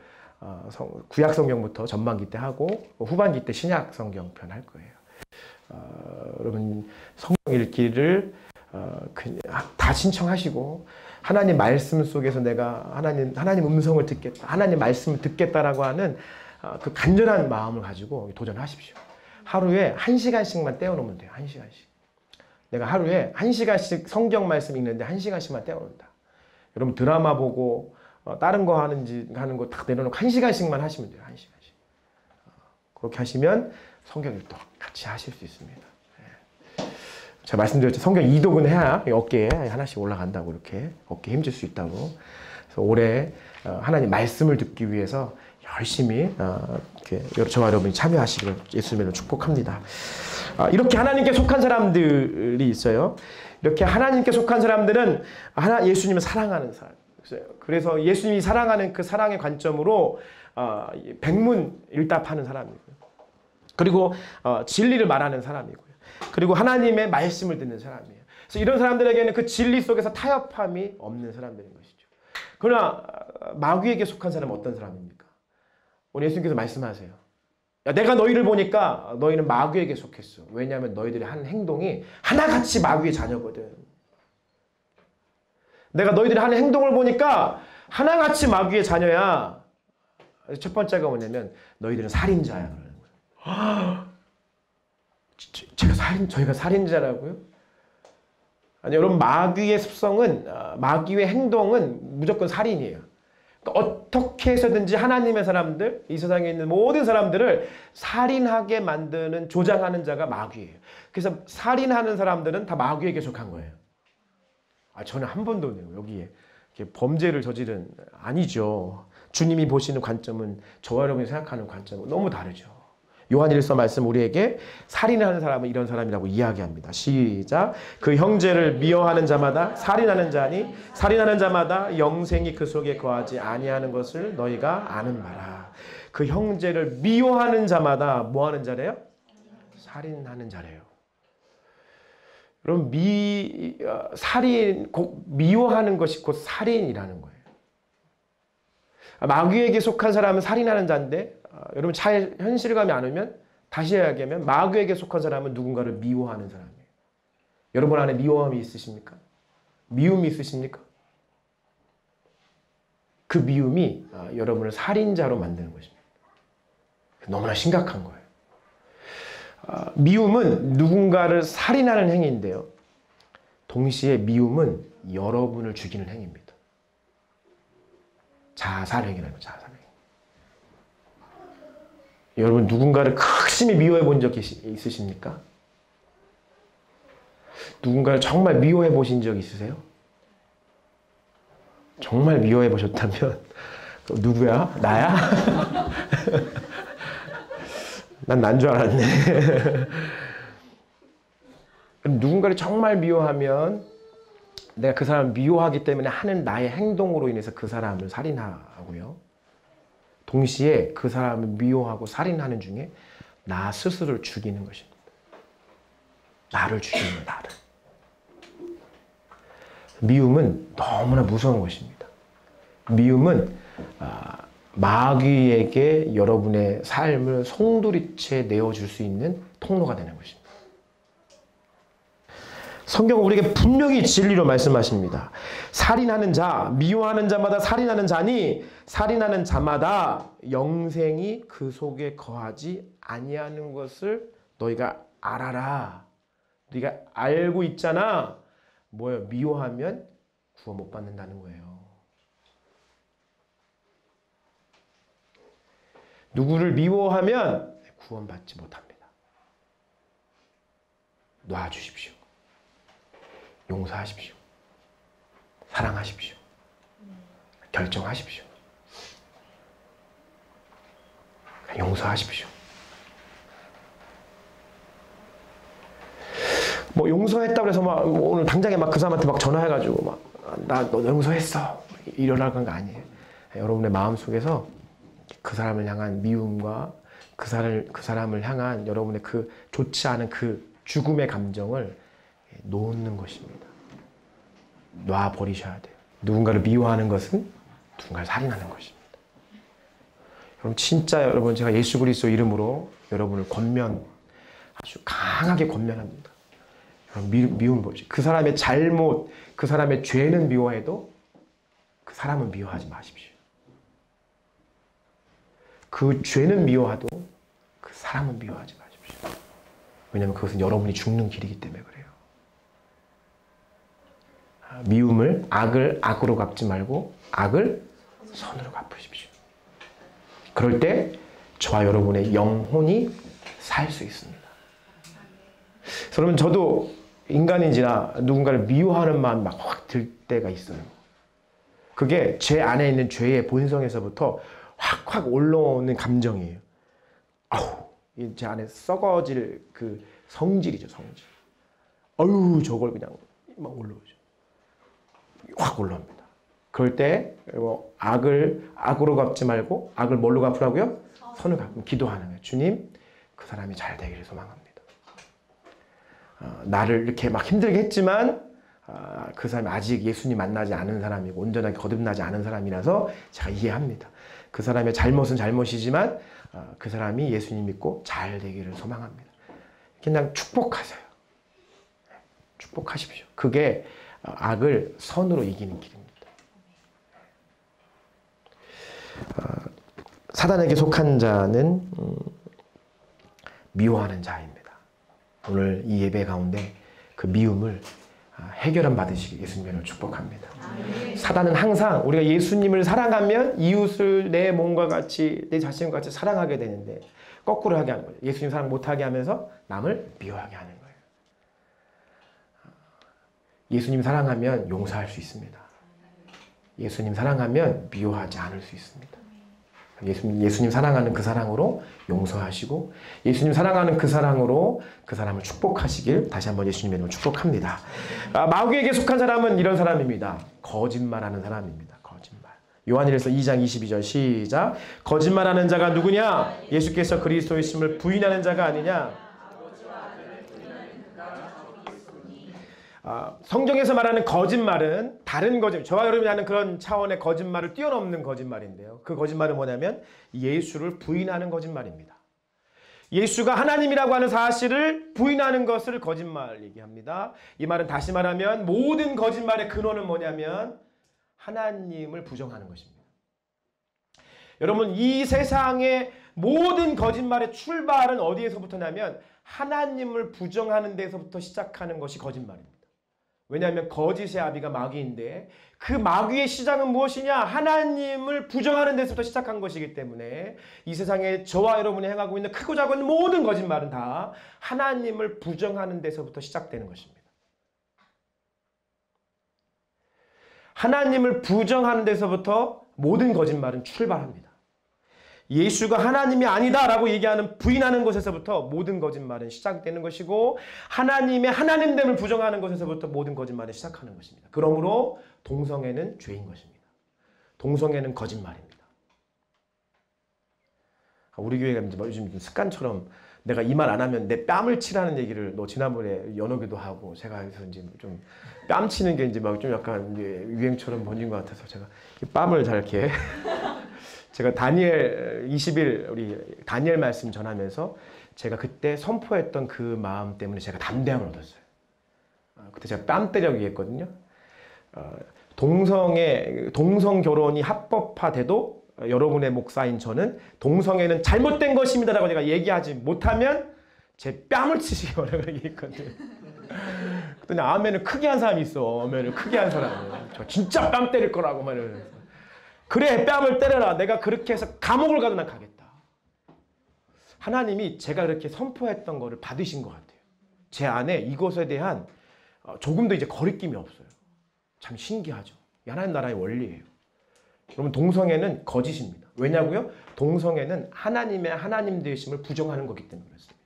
구약 성경부터 전반기 때 하고 후반기 때 신약 성경 편 할 거예요. 여러분 성경 읽기를 다 신청하시고 하나님 말씀 속에서 내가 하나님 음성을 듣겠다, 하나님 말씀을 듣겠다라고 하는 그 간절한 마음을 가지고 도전하십시오. 하루에 1시간씩만 떼어놓으면 돼요. 1시간씩. 내가 하루에 1시간씩 성경 말씀 읽는데 1시간씩만 떼어놓는다. 여러분 드라마 보고 다른 거 하는 거 딱 내려놓고 1시간씩만 하시면 돼요. 1시간씩. 그렇게 하시면 성경 읽도 같이 하실 수 있습니다. 제가 말씀드렸죠. 성경 2독은 해야 어깨에 하나씩 올라간다고, 이렇게 어깨에 힘줄 수 있다고. 그래서 올해 하나님 말씀을 듣기 위해서 열심히 저와 여러분이 참여하시기를 예수님으로 축복합니다. 이렇게 하나님께 속한 사람들이 있어요. 이렇게 하나님께 속한 사람들은 예수님을 사랑하는 사람. 그래서 예수님이 사랑하는 그 사랑의 관점으로 백문일답하는 사람이고요. 그리고 진리를 말하는 사람이고요. 그리고 하나님의 말씀을 듣는 사람이에요. 그래서 이런 사람들에게는 그 진리 속에서 타협함이 없는 사람들인 것이죠. 그러나 마귀에게 속한 사람은 어떤 사람입니까? 오늘 예수님께서 말씀하세요. 야, 내가 너희를 보니까 너희는 마귀에게 속했어. 왜냐하면 너희들이 하는 행동이 하나같이 마귀의 자녀거든. 내가 너희들이 하는 행동을 보니까 하나같이 마귀의 자녀야. 첫 번째가 뭐냐면 너희들은 살인자야. 그러는 거예요. 저희가 살인자라고요? 아니, 여러분, 마귀의 습성은, 마귀의 행동은 무조건 살인이에요. 그러니까 어떻게 해서든지 하나님의 사람들, 이 세상에 있는 모든 사람들을 살인하게 만드는, 조장하는 자가 마귀예요. 그래서 살인하는 사람들은 다 마귀에게 속한 거예요. 저는 한 번도 여기에 범죄를 저지른, 아니죠. 주님이 보시는 관점은 저와 여러분이 생각하는 관점은 너무 다르죠. 요한일서 말씀 우리에게 살인하는 사람은 이런 사람이라고 이야기합니다. 시작. 그 형제를 미워하는 자마다 살인하는 자니 살인하는 자마다 영생이 그 속에 거하지 아니하는 것을 너희가 아는 바라. 그 형제를 미워하는 자마다 뭐하는 자래요? 살인하는 자래요. 그럼 미워하는 것이 곧 살인이라는 거예요. 마귀에게 속한 사람은 살인하는 자인데 여러분 잘 현실감이 안 오면 다시 이야기하면 마귀에게 속한 사람은 누군가를 미워하는 사람이에요. 여러분 안에 미워함이 있으십니까? 미움이 있으십니까? 그 미움이 여러분을 살인자로 만드는 것입니다. 너무나 심각한 거예요. 미움은 누군가를 살인하는 행위인데요. 동시에 미움은 여러분을 죽이는 행위입니다. 자살행위라는 거예요. 자살행위. 여러분 누군가를 극심히 미워해 본 적이 있으십니까? 누군가를 정말 미워해 보신 적 있으세요? 정말 미워해 보셨다면 누구야? 나야? 난 줄 알았네. 누군가를 정말 미워하면 내가 그 사람을 미워하기 때문에 하는 나의 행동으로 인해서 그 사람을 살인하고요. 동시에 그 사람을 미워하고 살인하는 중에 나 스스로를 죽이는 것입니다. 나를 죽이는 거예요, 나를. 미움은 너무나 무서운 것입니다. 미움은 마귀에게 여러분의 삶을 송두리째 내어줄 수 있는 통로가 되는 것입니다. 성경은 우리에게 분명히 진리로 말씀하십니다. 살인하는 자, 미워하는 자마다 살인하는 자니 살인하는 자마다 영생이 그 속에 거하지 아니하는 것을 너희가 알아라. 너희가 알고 있잖아. 뭐예요? 미워하면 구원 못 받는다는 거예요. 누구를 미워하면 구원받지 못합니다. 놔주십시오. 용서하십시오. 사랑하십시오. 결정하십시오. 용서하십시오. 뭐 용서했다고 해서 막 오늘 당장에 막 그 사람한테 막 전화해가지고 막 나 너 용서했어 이러라는 거 아니에요. 여러분의 마음 속에서 그 사람을 향한 미움과 그 사람을 향한 여러분의 그 좋지 않은 그 죽음의 감정을 놓는 것입니다. 놔 버리셔야 돼요. 누군가를 미워하는 것은 누군가를 살인하는 것입니다. 여러분 진짜 여러분 제가 예수 그리스도 이름으로 여러분을 아주 강하게 권면합니다. 미움 보시. 그 사람의 잘못, 그 사람의 죄는 미워해도 그 사람은 미워하지 마십시오. 그 죄는 미워해도 그 사람은 미워하지 마십시오. 왜냐하면 그것은 여러분이 죽는 길이기 때문에 그래요. 미움을 악을 악으로 갚지 말고 악을 선으로 갚으십시오. 그럴 때 저와 여러분의 영혼이 살 수 있습니다. 여러분 저도 인간인지라 누군가를 미워하는 마음이 막 확 들 때가 있어요. 그게 제 안에 있는 죄의 본성에서부터 확 올라오는 감정이에요. 아우, 제 안에 썩어질 그 성질이죠, 성질. 아유, 저걸 그냥 막 올라오죠. 확 올라옵니다. 그럴 때 악을 악으로 갚지 말고 악을 뭘로 갚으라고요? 선을 갚으면 기도하는 거예요. 주님, 그 사람이 잘 되기를 소망합니다. 나를 이렇게 막 힘들게 했지만 그 사람이 아직 예수님 만나지 않은 사람이고 온전하게 거듭나지 않은 사람이라서 제가 이해합니다. 그 사람의 잘못은 잘못이지만 그 사람이 예수님 믿고 잘 되기를 소망합니다. 그냥 축복하세요. 축복하십시오. 그게 악을 선으로 이기는 길입니다. 사단에게 속한 자는 미워하는 자입니다. 오늘 이 예배 가운데 그 미움을 해결함 받으시기 예수님을 축복합니다. 사단은 항상 우리가 예수님을 사랑하면 이웃을 내 몸과 같이 내 자신과 같이 사랑하게 되는데 거꾸로 하게 하는 거예요. 예수님 사랑 못하게 하면서 남을 미워하게 하는 거예요. 예수님 사랑하면 용서할 수 있습니다. 예수님 사랑하면 미워하지 않을 수 있습니다. 예수님 사랑하는 그 사랑으로 용서하시고 예수님 사랑하는 그 사랑으로 그 사람을 축복하시길 다시 한번 예수님의 이름으로 축복합니다. 마귀에게 속한 사람은 이런 사람입니다. 거짓말하는 사람입니다. 거짓말. 요한일서 2장 22절 시작. 거짓말하는 자가 누구냐? 예수께서 그리스도이심을 부인하는 자가 아니냐? 성경에서 말하는 거짓말은 다른 거짓말, 저와 여러분이 하는 그런 차원의 거짓말을 뛰어넘는 거짓말인데요. 그 거짓말은 뭐냐면 예수를 부인하는 거짓말입니다. 예수가 하나님이라고 하는 사실을 부인하는 것을 거짓말 얘기합니다. 이 말은 다시 말하면 모든 거짓말의 근원은 뭐냐면 하나님을 부정하는 것입니다. 여러분 이 세상의 모든 거짓말의 출발은 어디에서부터냐면 하나님을 부정하는 데서부터 시작하는 것이 거짓말입니다. 왜냐하면 거짓의 아비가 마귀인데 그 마귀의 시작은 무엇이냐? 하나님을 부정하는 데서부터 시작한 것이기 때문에 이 세상에 저와 여러분이 행하고 있는 크고 작은 모든 거짓말은 다 하나님을 부정하는 데서부터 시작되는 것입니다. 하나님을 부정하는 데서부터 모든 거짓말은 출발합니다. 예수가 하나님이 아니다라고 얘기하는 부인하는 것에서부터 모든 거짓말은 시작되는 것이고 하나님의 하나님됨을 부정하는 것에서부터 모든 거짓말이 시작하는 것입니다. 그러므로 동성애는 죄인 것입니다. 동성애는 거짓말입니다. 우리 교회가 이제 요즘 습관처럼 내가 이 말 안 하면 내 뺨을 치라는 얘기를 너 지난번에 연어기도 하고 제가 그래서 이제 좀 뺨 치는 게 이제 막 좀 약간 이제 유행처럼 번진 것 같아서 제가 뺨을 잘 이렇게 제가 다니엘 20일 우리 다니엘 말씀 전하면서 제가 그때 선포했던 그 마음 때문에 제가 담대함을 얻었어요. 그때 제가 뺨 때려 얘기했거든요. 동성 결혼이 합법화돼도 여러분의 목사인 저는 동성애는 잘못된 것입니다라고 제가 얘기하지 못하면 제 뺨을 치시기 바라고 얘기했거든요. 그랬더니 아멘을 크게 한 사람이 있어. 아멘을 크게 한 사람이. 저 진짜 뺨 때릴 거라고 말을. 그래 뺨을 때려라. 내가 그렇게 해서 감옥을 가도 난 가겠다. 하나님이 제가 그렇게 선포했던 거를 받으신 것 같아요. 제 안에 이것에 대한 조금도 이제 거리낌이 없어요. 참 신기하죠. 하나님 나라의 원리예요. 여러분 동성애는 거짓입니다. 왜냐고요? 동성애는 하나님의 하나님 되심을 부정하는 거기 때문에 그렇습니다.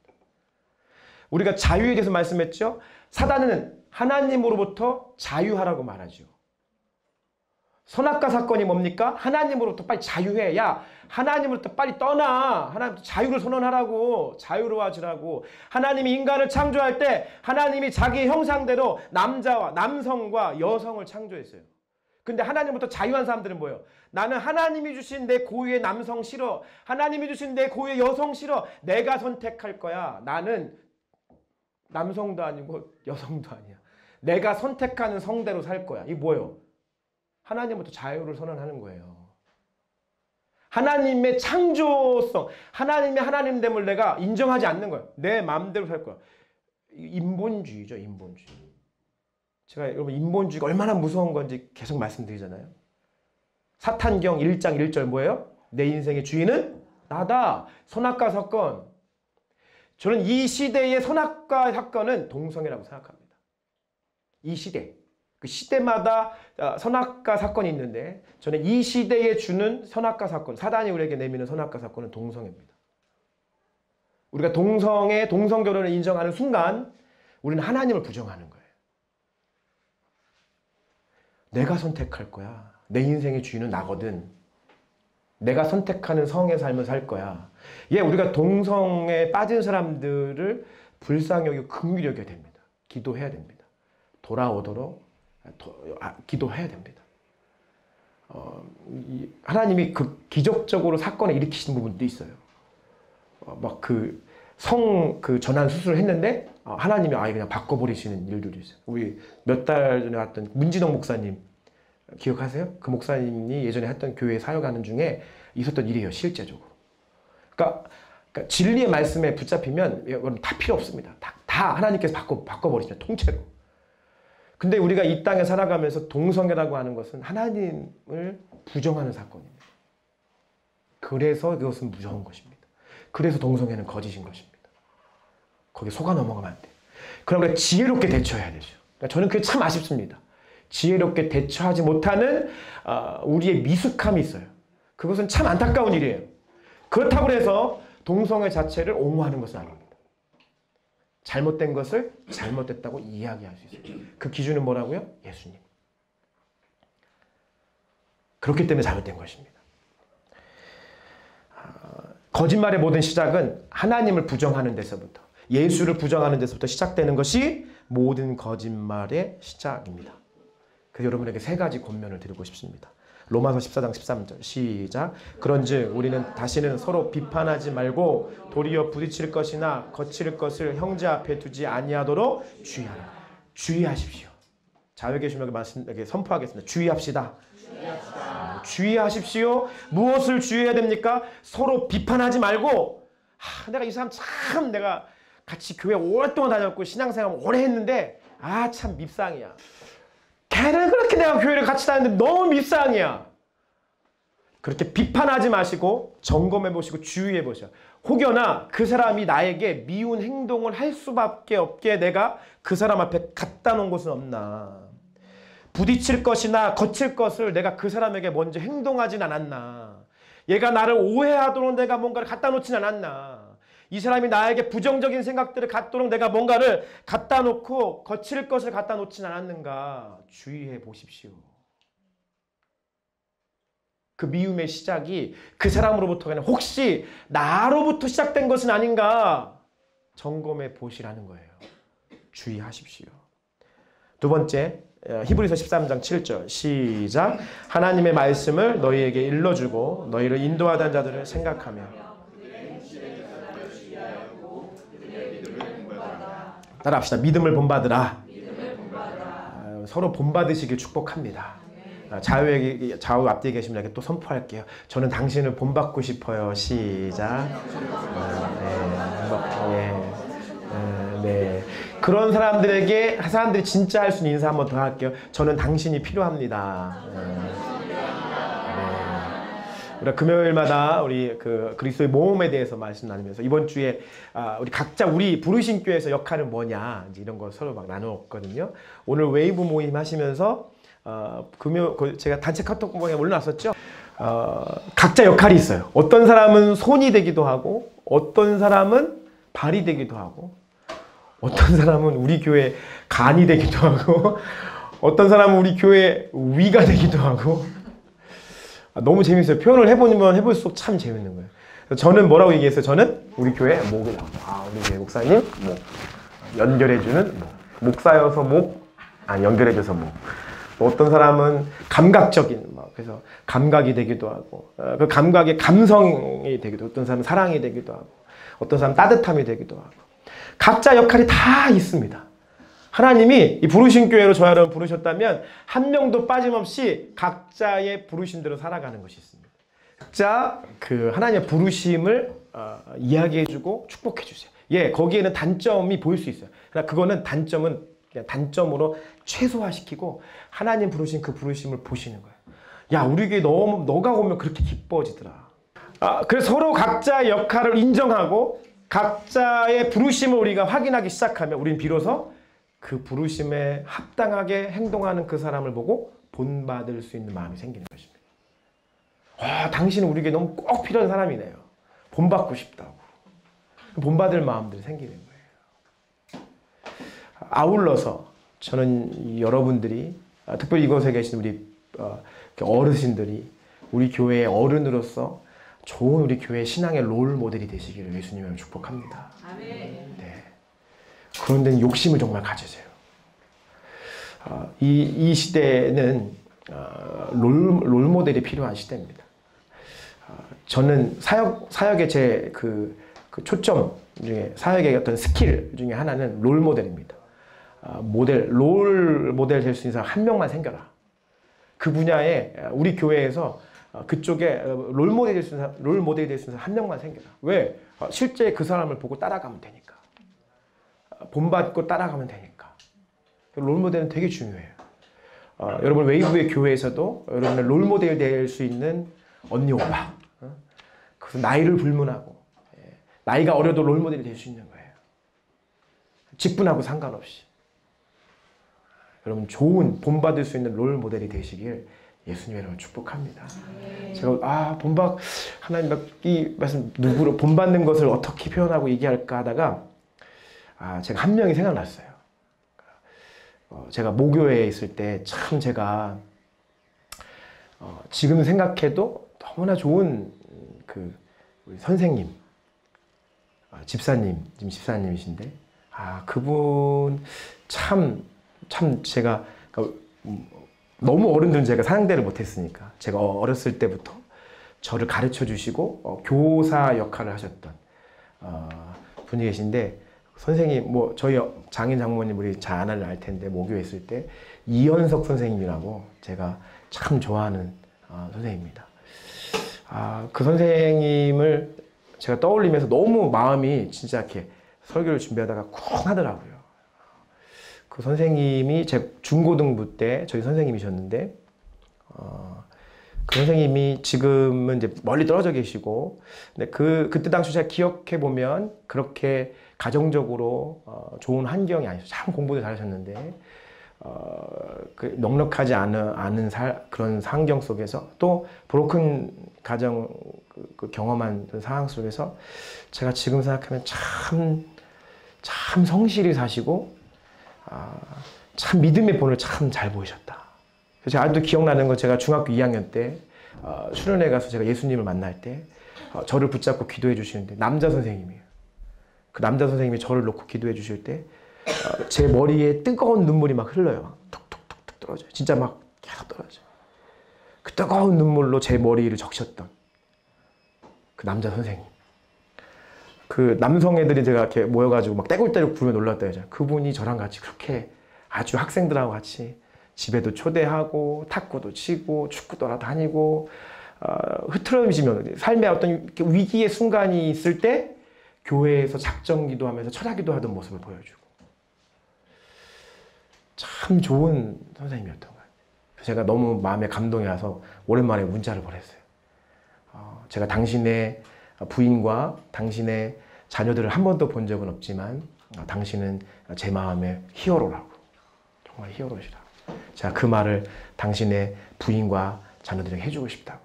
우리가 자유에 대해서 말씀했죠. 사단은 하나님으로부터 자유하라고 말하죠. 선악과 사건이 뭡니까? 하나님으로부터 빨리 자유해. 야, 하나님으로부터 빨리 떠나. 하나님부터 자유를 선언하라고. 자유로워지라고. 하나님이 인간을 창조할 때 하나님이 자기 형상대로 남성과 여성을 창조했어요. 근데 하나님부터 자유한 사람들은 뭐예요? 나는 하나님이 주신 내 고유의 남성 싫어. 하나님이 주신 내 고유의 여성 싫어. 내가 선택할 거야. 나는 남성도 아니고 여성도 아니야. 내가 선택하는 성대로 살 거야. 이게 뭐예요? 하나님부터 자유를 선언하는 거예요. 하나님의 창조성, 하나님의 하나님됨을 내가 인정하지 않는 거예요. 내 마음대로 살 거야. 인본주의죠, 인본주의. 제가 여러분 인본주의가 얼마나 무서운 건지 계속 말씀드리잖아요. 사탄경 1장 1절 뭐예요? 내 인생의 주인은 나다. 선악과 사건. 저는 이 시대의 선악과 사건은 동성애라고 생각합니다. 이 시대. 그 시대마다 선악과 사건이 있는데 저는 이 시대에 주는 선악과 사건, 사단이 우리에게 내미는 선악과 사건은 동성애입니다. 우리가 동성 결혼을 인정하는 순간 우리는 하나님을 부정하는 거예요. 내가 선택할 거야. 내 인생의 주인은 나거든. 내가 선택하는 성의 삶을 살 거야. 우리가 동성에 빠진 사람들을 불쌍히 여기고 긍휼히 여겨야 됩니다. 기도해야 됩니다. 돌아오도록 기도해야 됩니다. 하나님이 그 기적적으로 사건을 일으키시는 부분도 있어요. 막 그 전환 수술을 했는데 하나님이 그냥 바꿔버리시는 일들도 있어요. 우리 몇 달 전에 왔던 문진홍 목사님 기억하세요? 그 목사님이 예전에 했던 교회 사역하는 중에 있었던 일이에요. 실제적으로. 그러니까 진리의 말씀에 붙잡히면 여러분 다 필요 없습니다. 다 하나님께서 바꿔버리시죠. 통째로. 근데 우리가 이 땅에 살아가면서 동성애라고 하는 것은 하나님을 부정하는 사건입니다. 그래서 그것은 무서운 것입니다. 그래서 동성애는 거짓인 것입니다. 거기에 속아 넘어가면 안 돼요. 그러니까 지혜롭게 대처해야 되죠. 그러니까 저는 그게 참 아쉽습니다. 지혜롭게 대처하지 못하는 우리의 미숙함이 있어요. 그것은 참 안타까운 일이에요. 그렇다고 해서 동성애 자체를 옹호하는 것은 아닙니다. 잘못된 것을 잘못됐다고 이야기할 수 있어요. 그 기준은 뭐라고요? 예수님. 그렇기 때문에 잘못된 것입니다. 거짓말의 모든 시작은 하나님을 부정하는 데서부터, 예수를 부정하는 데서부터 시작되는 것이 모든 거짓말의 시작입니다. 그래서 여러분에게 세 가지 권면을 드리고 싶습니다. 로마서 14장 13절 시작. 그런즉 우리는 다시는 서로 비판하지 말고 도리어 부딪힐 것이나 거칠 것을 형제 앞에 두지 아니하도록 주의하라. 주의하십시오. 자유에 계시면 선포하겠습니다. 주의합시다. 주의하십시오. 무엇을 주의해야 됩니까? 서로 비판하지 말고 내가 이 사람 참 내가 같이 교회 오랫동안 다녔고 신앙생활 오래 했는데 참 밉상이야. 걔는 그렇게 내가 교회를 같이 다녔는데 너무 밉상이야. 그렇게 비판하지 마시고 점검해 보시고 주의해 보셔. 혹여나 그 사람이 나에게 미운 행동을 할 수밖에 없게 내가 그 사람 앞에 갖다 놓은 것은 없나. 부딪힐 것이나 거칠 것을 내가 그 사람에게 먼저 행동하진 않았나. 얘가 나를 오해하도록 내가 뭔가를 갖다 놓진 않았나. 이 사람이 나에게 부정적인 생각들을 갖도록 내가 뭔가를 갖다 놓고 거칠 것을 갖다 놓진 않았는가. 주의해 보십시오. 그 미움의 시작이 그 사람으로부터가 아니라 혹시 나로부터 시작된 것은 아닌가 점검해 보시라는 거예요. 주의하십시오. 두 번째, 히브리서 13장 7절 시작. 하나님의 말씀을 너희에게 일러주고 너희를 인도하던 자들을 생각하며 따라합시다. 믿음을 본받으라. 서로 본받으시길 축복합니다. 좌우 앞뒤에 계신 분에게 또 선포할게요. 저는 당신을 본받고 싶어요. 시작. 네. 그런 사람들이 진짜 할 수 있는 인사 한번 더 할게요. 저는 당신이 필요합니다. 우리가 금요일마다 우리 그리스도의 모험에 대해서 말씀 나누면서 이번 주에 우리 각자 우리 부르신 교회에서 역할은 뭐냐 이제 이런 거 서로 막 나누었거든요. 오늘 웨이브 모임 하시면서 제가 단체 카톡방에 올려놨었죠. 각자 역할이 있어요. 어떤 사람은 손이 되기도 하고 어떤 사람은 발이 되기도 하고 어떤 사람은 우리 교회 간이 되기도 하고 어떤 사람은 우리 교회 위가 되기도 하고 너무 재밌어요. 표현을 해보면 해볼수록 참 재밌는 거예요. 저는 뭐라고 얘기했어요? 저는 우리 교회 목이라고. 우리 교회 목사님 목. 연결해주는 목. 목사여서 목. 연결해줘서 목. 어떤 사람은 감각적인 그래서 감각이 되기도 하고 그 감각의 감성이 되기도 하고 어떤 사람은 사랑이 되기도 하고 어떤 사람은 따뜻함이 되기도 하고 각자 역할이 다 있습니다. 하나님이 이 부르신 교회로 저와 여러분 부르셨다면 한 명도 빠짐없이 각자의 부르신 대로 살아가는 것이 있습니다. 각자 하나님의 부르심을 이야기해주고 축복해주세요. 거기에는 단점이 보일 수 있어요. 그러나 그거는 단점으로 최소화시키고 하나님 부르신 그 부르심을 보시는 거예요. 야, 우리 교회 너가 오면 그렇게 기뻐지더라. 그래서 서로 각자의 역할을 인정하고 각자의 부르심을 우리가 확인하기 시작하면 우리는 비로소 그 부르심에 합당하게 행동하는 그 사람을 보고 본받을 수 있는 마음이 생기는 것입니다. 당신은 우리에게 너무 꼭 필요한 사람이네요. 본받고 싶다고. 본받을 마음들이 생기는 거예요. 아울러서 저는 여러분들이 특별히 이곳에 계신 우리 어르신들이 우리 교회의 어른으로서 좋은 우리 교회의 신앙의 롤 모델이 되시기를 예수님을 축복합니다. 아멘. 네. 그런 데는 욕심을 정말 가지세요. 이 시대는 롤 모델이 필요한 시대입니다. 저는 사역의 제 그 초점 중에 사역의 어떤 스킬 중에 하나는 롤 모델입니다. 롤 모델 될 수 있는 사람 한 명만 생겨라. 그 분야에 우리 교회에서 그쪽에 롤 모델이 될 수 있는 사람 한 명만 생겨라. 왜? 실제 그 사람을 보고 따라가면 되니까. 본받고 따라가면 되니까. 롤 모델은 되게 중요해요. 여러분 웨이브의 교회에서도 여러분의 롤 모델 될 수 있는 언니 오빠. 그래서 나이를 불문하고 나이가 어려도 롤 모델이 될 수 있는 거예요. 직분하고 상관없이. 여러분 좋은 본받을 수 있는 롤 모델이 되시길 예수님의 이름으로 축복합니다. 제가 하나님 이 말씀 누구로 본받는 것을 어떻게 표현하고 얘기할까 하다가 제가 한 명이 생각났어요. 제가 모교회에 있을 때 참 제가 지금 생각해도 너무나 좋은 우리 선생님, 지금 집사님이신데 그분 참 제가 너무 어른들은 제가 상대를 못했으니까 제가 어렸을 때부터 저를 가르쳐 주시고 교사 역할을 하셨던 분이 계신데 선생님 저희 장인 장모님 우리 잘 알 텐데 모교에 있을 때 이현석 선생님이라고 제가 참 좋아하는 선생님입니다. 그 선생님을 제가 떠올리면서 너무 마음이 진짜 이렇게 설교를 준비하다가 쿵 하더라고요. 그 선생님이 제 중고등부 때 저희 선생님이셨는데 그 선생님이 지금은 이제 멀리 떨어져 계시고 근데 그때 당시 제가 기억해 보면 그렇게 가정적으로 좋은 환경이 아니었어요. 참 공부도 잘하셨는데 그 넉넉하지 않은 그런 환경 속에서 또 브로큰 가정 그 경험한 상황 속에서 제가 지금 생각하면 참 성실히 사시고 참 믿음의 본을 참 잘 보이셨다. 그래서 제가 아직도 기억나는 건 제가 중학교 2학년 때 수련회 가서 제가 예수님을 만날 때 저를 붙잡고 기도해 주시는데 남자 선생님이에요. 그 남자 선생님이 저를 놓고 기도해 주실 때 제 머리에 뜨거운 눈물이 막 흘러요. 막 툭툭툭툭 떨어져요. 진짜 막 계속 떨어져요. 그 뜨거운 눈물로 제 머리를 적셨던 그 남자 선생님. 그 남성 애들이 제가 이렇게 모여가지고 막 떼굴떼굴 부르며 놀랐다 하잖아요. 그분이 저랑 같이 그렇게 아주 학생들하고 같이 집에도 초대하고 탁구도 치고 축구도 다니고 흐트러지면 삶의 어떤 위기의 순간이 있을 때 교회에서 작정기도 하면서 철학기도 하던 모습을 보여주고 참 좋은 선생님이었던 것 같아요. 제가 너무 마음에 감동이 와서 오랜만에 문자를 보냈어요. 제가 당신의 부인과 당신의 자녀들을 한 번도 본 적은 없지만 당신은 제 마음의 히어로라고. 정말 히어로시라. 제가 그 말을 당신의 부인과 자녀들에게 해주고 싶다고.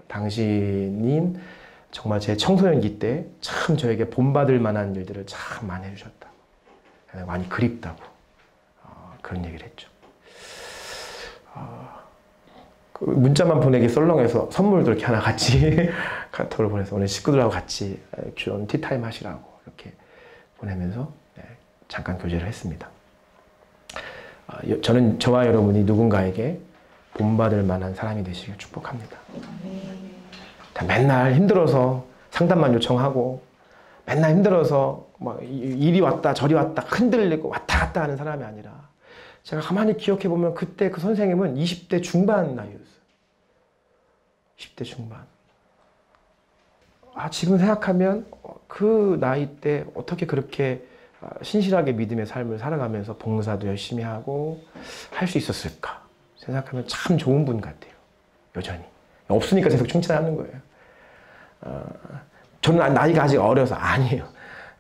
당신인 정말 제 청소년기 때 참 저에게 본받을 만한 일들을 참 많이 해주셨다고. 많이 그립다고. 그런 얘기를 했죠. 그 문자만 보내기 썰렁해서 선물도 이렇게 하나 같이 카톡을 보내서 오늘 식구들하고 같이 좋은 티타임 하시라고 이렇게 보내면서 잠깐 교제를 했습니다. 저는 저와 여러분이 누군가에게 본받을 만한 사람이 되시길 축복합니다. 맨날 힘들어서 상담만 요청하고 맨날 힘들어서 막 이리 왔다 저리 왔다 흔들리고 왔다 갔다 하는 사람이 아니라 제가 가만히 기억해 보면 그때 그 선생님은 20대 중반 나이였어요. 20대 중반. 지금 생각하면 그 나이 때 어떻게 그렇게 신실하게 믿음의 삶을 살아가면서 봉사도 열심히 하고 할 수 있었을까 생각하면 참 좋은 분 같아요. 여전히. 없으니까 계속 칭찬하는 거예요. 저는 나이가 아직 어려서 아니에요.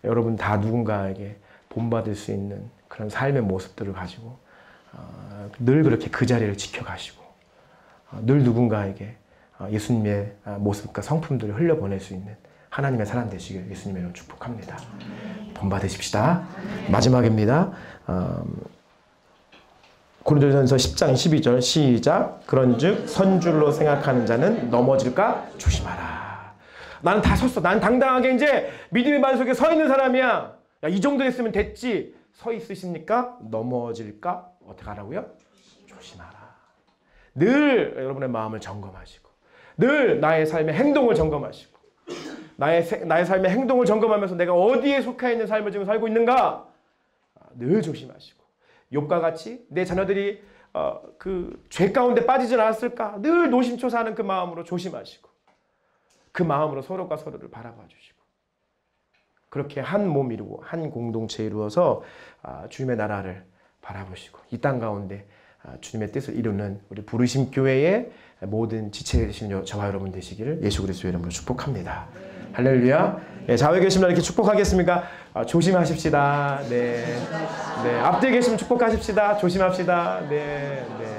여러분 다 누군가에게 본받을 수 있는 그런 삶의 모습들을 가지고 늘 그렇게 그 자리를 지켜가시고 늘 누군가에게 예수님의 모습과 성품들을 흘려보낼 수 있는 하나님의 사람 되시길 예수님의 이름으로 축복합니다. 본받으십시다. 마지막입니다. 고린도전서 10장 12절 시작. 그런즉 선줄로 생각하는 자는 넘어질까 조심하라. 나는 다 섰어. 나는 당당하게 이제 믿음의 반석에 서 있는 사람이야. 야, 이 정도 했으면 됐지. 서 있으십니까? 넘어질까? 어떻게 하라고요? 조심하라. 늘 여러분의 마음을 점검하시고 늘 나의 삶의 행동을 점검하시고 나의 삶의 행동을 점검하면서 내가 어디에 속해 있는 삶을 지금 살고 있는가? 늘 조심하시고 욥과 같이 내 자녀들이 그 죄 가운데 빠지진 않았을까? 늘 노심초사하는 그 마음으로 조심하시고 그 마음으로 서로가 서로를 바라봐 주시고 그렇게 한 몸 이루고 한 공동체 이루어서 주님의 나라를 바라보시고 이 땅 가운데 주님의 뜻을 이루는 우리 부르심 교회의 모든 지체 되시는 저와 여러분 되시기를 예수 그리스도의 이름으로 축복합니다. 할렐루야. 네, 좌우에 계신 분 이렇게 축복하겠습니까? 조심하십시다. 네. 네. 앞뒤에 계시면 축복하십시다. 조심합시다. 네. 네.